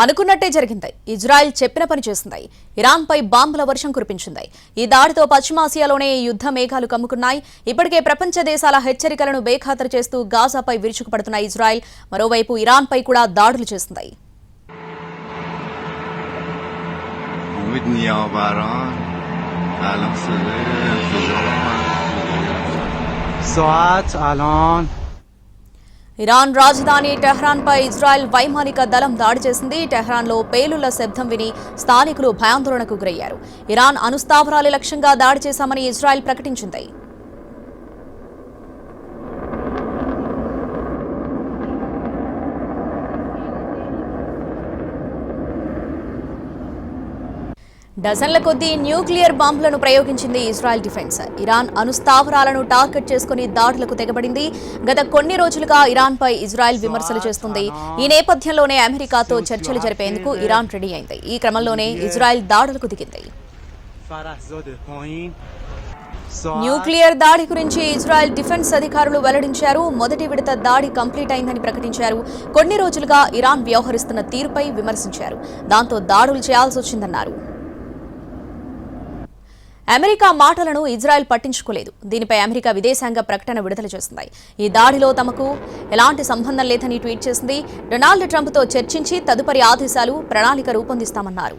అనుకున్నట్టే జరిగింది. ఇజ్రాయెల్ చెప్పిన పని చేసింది. ఇరాన్పై బాంబుల వర్షం కురిపించింది. ఈ దాడితో పశ్చిమాసియాలోనే యుద్ధ మేఘాలు కమ్ముకున్నాయి. ఇప్పటికే ప్రపంచ దేశాల హెచ్చరికలను బేఖాతరు చేస్తూ గాజాపై విరుచుకుపడుతున్న ఇజ్రాయెల్ మరోవైపు ఇరాన్పై కూడా దాడులు చేసింది. ఇరాన్ రాజధాని టెహ్రాన్పై ఇజ్రాయెల్ వైమానిక దళం దాడి చేసింది. టెహ్రాన్లో పేలుళ్ల శబ్దం విని స్థానికులు భయాందోళనకు గురయ్యారు. ఇరాన్ అణుస్థావరాల లక్ష్యంగా దాడి చేశామని ఇజ్రాయెల్ ప్రకటించింది. డజన్ల కొద్దీ న్యూక్లియర్ బాంబులను ప్రయోగించింది ఇజ్రాయెల్ డిఫెన్స్. ఇరాన్ అణుస్థావరాలను టార్గెట్ చేసుకుని దాడులకు తెగబడింది. గత కొన్ని రోజులుగా ఇరాన్పై ఇజ్రాయెల్ విమర్శలు చేస్తుంది. ఈ నేపథ్యంలోనే అమెరికాతో చర్చలు జరిపేందుకు ఇరాన్ రెడీ అయింది. ఈ క్రమంలోనే ఇజ్రాయెల్ దాడులకు దిగింది. న్యూక్లియర్ దాడి గురించి ఇజ్రాయెల్ డిఫెన్స్ అధికారులు వెల్లడించారు. మొదటి విడత దాడి కంప్లీట్ అయిందని ప్రకటించారు. కొన్ని రోజులుగా ఇరాన్ వ్యవహరిస్తున్న తీరుపై విమర్శించారు. దాంతో దాడులు చేయాల్సి వచ్చిందన్నారు. అమెరికా మాటలను ఇజ్రాయెల్ పట్టించుకోలేదు. దీనిపై అమెరికా విదేశాంగ ప్రకటన విడుదల చేసింది. ఈ దాడిలో తమకు ఎలాంటి సంబంధం లేదని ట్వీట్ చేసింది. డొనాల్డ్ ట్రంప్తో చర్చించి తదుపరి ఆదేశాలు, ప్రణాళిక రూపొందిస్తామన్నారు.